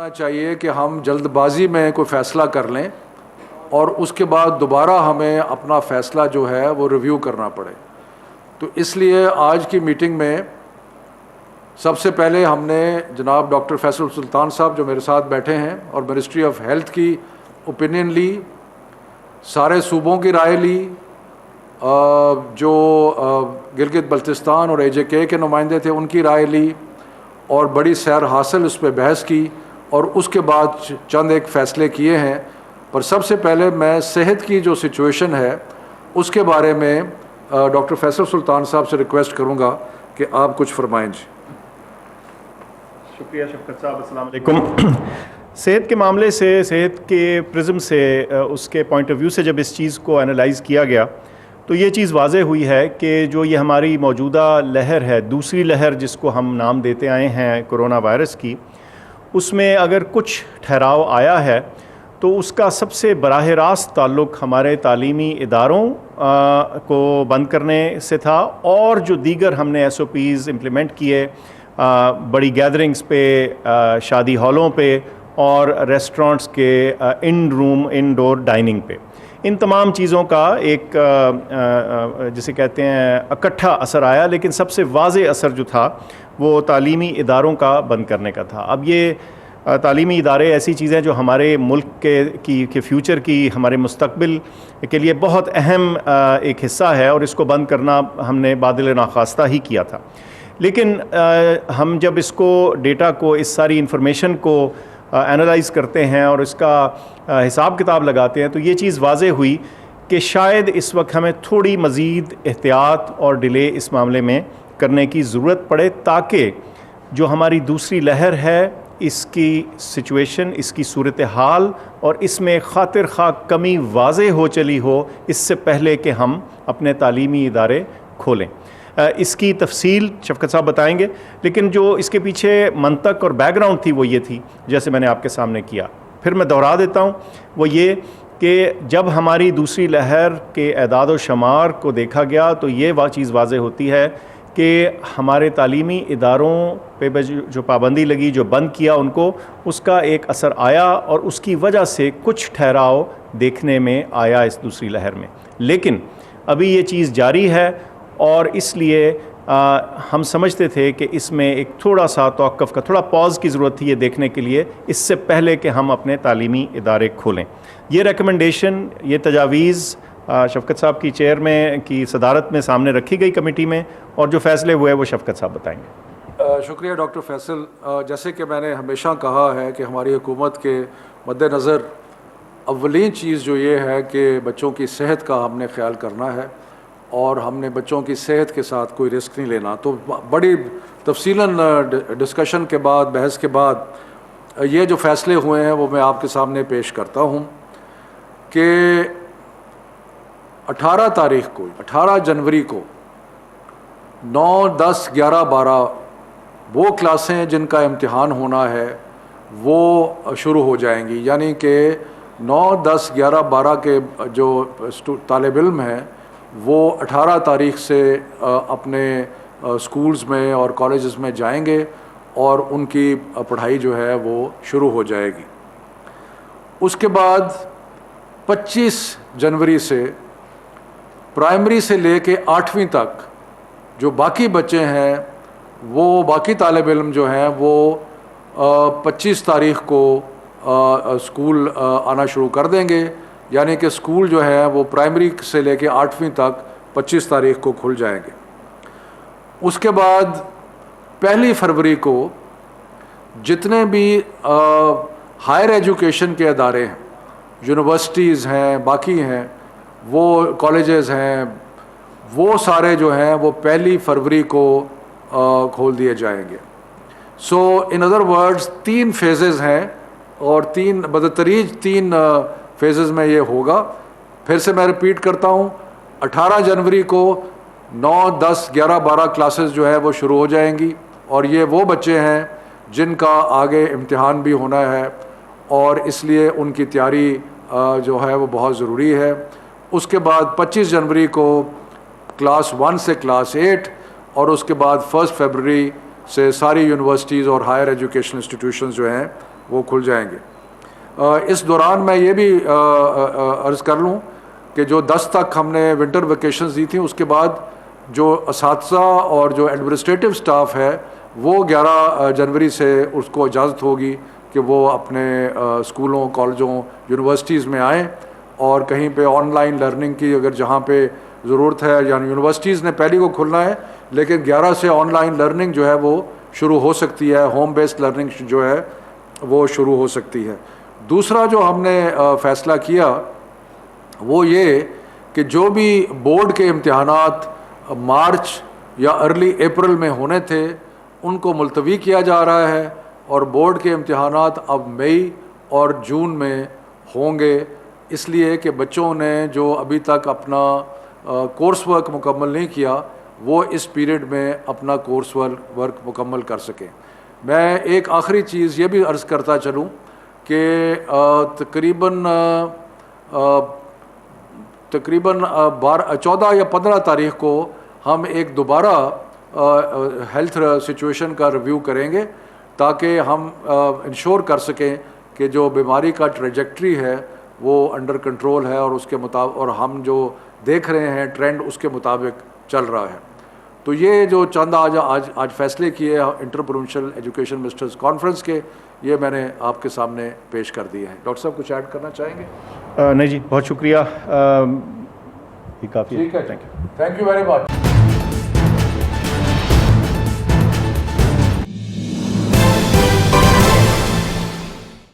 ہونا چاہیے کہ ہم جلد بازی میں کوئی فیصلہ کر لیں اور اس کے بعد دوبارہ ہمیں اپنا فیصلہ جو ہے وہ ریویو کرنا پڑے. تو اس لیے آج کی میٹنگ میں سب سے پہلے ہم نے جناب ڈاکٹر فیصل سلطان صاحب جو میرے ساتھ بیٹھے ہیں اور منسٹری آف ہیلتھ کی اوپینین لی, سارے صوبوں کی رائے لی, جو گلگت بلتستان اور AJK کے نمائندے تھے ان کی رائے لی اور بڑی سیر حاصل اس پہ بحث کی اور اس کے بعد چند ایک فیصلے کیے ہیں. پر سب سے پہلے میں صحت کی جو سچویشن ہے اس کے بارے میں ڈاکٹر فیصل سلطان صاحب سے ریکویسٹ کروں گا کہ آپ کچھ فرمائیں. جی شکریہ شفقت صاحب. السلام علیکم. صحت کے معاملے سے, صحت کے پرزم سے, اس کے پوائنٹ آف ویو سے جب اس چیز کو انالائز کیا گیا تو یہ چیز واضح ہوئی ہے کہ جو یہ ہماری موجودہ لہر ہے, دوسری لہر جس کو ہم نام دیتے آئے ہیں کورونا وائرس کی, اس میں اگر کچھ ٹھہراؤ آیا ہے تو اس کا سب سے براہ راست تعلق ہمارے تعلیمی اداروں کو بند کرنے سے تھا اور جو دیگر ہم نے SOPs امپلیمنٹ کیے بڑی گیدرنگز پہ, شادی ہالوں پہ اور ریسٹورانٹس کے ان ڈور ڈائننگ پہ. ان تمام چیزوں کا ایک جسے کہتے ہیں اکٹھا اثر آیا, لیکن سب سے واضح اثر جو تھا وہ تعلیمی اداروں کا بند کرنے کا تھا. اب یہ تعلیمی ادارے ایسی چیزیں جو ہمارے ملک کے فیوچر کی, ہمارے مستقبل کے لیے بہت اہم ایک حصہ ہے اور اس کو بند کرنا ہم نے بادل ناخواستہ ہی کیا تھا. لیکن ہم جب اس کو ڈیٹا کو, اس ساری انفارمیشن کو انالائز کرتے ہیں اور اس کا حساب کتاب لگاتے ہیں تو یہ چیز واضح ہوئی کہ شاید اس وقت ہمیں تھوڑی مزید احتیاط اور ڈیلے اس معاملے میں کرنے کی ضرورت پڑے تاکہ جو ہماری دوسری لہر ہے اس کی سچویشن, اس کی صورتحال اور اس میں خاطر خواہ کمی واضح ہو چلی ہو اس سے پہلے کہ ہم اپنے تعلیمی ادارے کھولیں. اس کی تفصیل شفقت صاحب بتائیں گے, لیکن جو اس کے پیچھے منطق اور بیک گراؤنڈ تھی وہ یہ تھی جیسے میں نے آپ کے سامنے کیا. پھر میں دوہرا دیتا ہوں, وہ یہ کہ جب ہماری دوسری لہر کے اعداد و شمار کو دیکھا گیا تو یہ چیز واضح ہوتی ہے کہ ہمارے تعلیمی اداروں پہ جو پابندی لگی, جو بند کیا ان کو, اس کا ایک اثر آیا اور اس کی وجہ سے کچھ ٹھہراؤ دیکھنے میں آیا اس دوسری لہر میں. لیکن ابھی یہ چیز جاری ہے اور اس لیے ہم سمجھتے تھے کہ اس میں ایک تھوڑا سا توقف کا, تھوڑا پاز کی ضرورت تھی یہ دیکھنے کے لیے اس سے پہلے کہ ہم اپنے تعلیمی ادارے کھولیں. یہ ریکمنڈیشن, یہ تجاویز شفقت صاحب کی چیئر میں کی صدارت میں سامنے رکھی گئی کمیٹی میں, اور جو فیصلے ہوئے وہ شفقت صاحب بتائیں گے. شکریہ ڈاکٹر فیصل. جیسے کہ میں نے ہمیشہ کہا ہے کہ ہماری حکومت کے مد نظر اولین چیز جو یہ ہے کہ بچوں کی صحت کا ہم نے خیال کرنا ہے اور ہم نے بچوں کی صحت کے ساتھ کوئی رسک نہیں لینا. تو بڑی تفصیلاً ڈسکشن کے بعد, بحث کے بعد یہ جو فیصلے ہوئے ہیں وہ میں آپ کے سامنے پیش کرتا ہوں کہ 18 تاریخ کو, 18 جنوری کو 9, 10, 11, 12 وہ کلاسیں جن کا امتحان ہونا ہے وہ شروع ہو جائیں گی. یعنی کہ 9, 10, 11, 12 کے جو طالب علم ہیں وہ 18 تاریخ سے اپنے سکولز میں اور کالجز میں جائیں گے اور ان کی پڑھائی جو ہے وہ شروع ہو جائے گی. اس کے بعد 25 جنوری سے پرائمری سے لے کے 8ویں تک جو باقی بچے ہیں, وہ باقی طالب علم جو ہیں وہ 25 تاریخ کو اسکول آنا شروع کر دیں گے. یعنی کہ اسکول جو ہے وہ پرائمری سے لے کے 8ویں تک 25 تاریخ کو کھل جائیں گے. اس کے بعد 1 فروری کو جتنے بھی ہائر ایجوکیشن کے ادارے ہیں, یونیورسٹیز ہیں, باقی ہیں, وہ کالجز ہیں, وہ سارے جو ہیں وہ 1 فروری کو کھول دیے جائیں گے. سو ان ادر ورڈز 3 فیزز ہیں اور بدتریج 3 فیزز میں یہ ہوگا. پھر سے میں ریپیٹ کرتا ہوں, 18 جنوری کو 9, 10, 11, 12 کلاسز جو ہے وہ شروع ہو جائیں گی اور یہ وہ بچے ہیں جن کا آگے امتحان بھی ہونا ہے اور اس لیے ان کی تیاری جو ہے وہ بہت ضروری ہے. اس کے بعد 25 جنوری کو کلاس 1 سے کلاس 8 اور اس کے بعد 1 فروری سے ساری یونیورسٹیز اور ہائر ایجوکیشن انسٹیٹیوشنز جو ہیں وہ کھل جائیں گے. اس دوران میں یہ بھی عرض کر لوں کہ جو 10 تک ہم نے ونٹر ویکیشنز دی تھیں، اس کے بعد جو اساتذہ اور جو ایڈمنسٹریٹو سٹاف ہے وہ 11 جنوری سے اس کو اجازت ہوگی کہ وہ اپنے اسکولوں، کالجوں، یونیورسٹیز میں آئیں اور کہیں پہ آن لائن لرننگ کی اگر جہاں پہ ضرورت ہے، یعنی یونیورسٹیز نے پہلی کو کھلنا ہے لیکن 11 سے آن لائن لرننگ جو ہے وہ شروع ہو سکتی ہے، ہوم بیسڈ لرننگ جو ہے وہ شروع ہو سکتی ہے. دوسرا جو ہم نے فیصلہ کیا وہ یہ کہ جو بھی بورڈ کے امتحانات مارچ یا ارلی اپریل میں ہونے تھے ان کو ملتوی کیا جا رہا ہے اور بورڈ کے امتحانات اب مئی اور جون میں ہوں گے، اس لیے کہ بچوں نے جو ابھی تک اپنا کورس ورک مکمل نہیں کیا وہ اس پیریڈ میں اپنا کورس ورک مکمل کر سکیں. میں ایک آخری چیز یہ بھی عرض کرتا چلوں کہ تقریباً 14 یا 15 تاریخ کو ہم ایک دوبارہ ہیلتھ سچویشن کا ریویو کریں گے تاکہ ہم انشور کر سکیں کہ جو بیماری کا ٹریجیکٹری ہے وہ انڈر کنٹرول ہے اور اس کے مطابق اور ہم جو دیکھ رہے ہیں ٹرینڈ اس کے مطابق چل رہا ہے. تو یہ جو چند آج فیصلے کیے inter provincial education ministers conference کے، یہ میں نے آپ کے سامنے پیش کر دیے ہیں. ڈاکٹر صاحب کچھ ایڈ کرنا چاہیں گے؟ نہیں جی، بہت شکریہ. کافی. ٹھیک ہے، تھینک یو ویری مچ.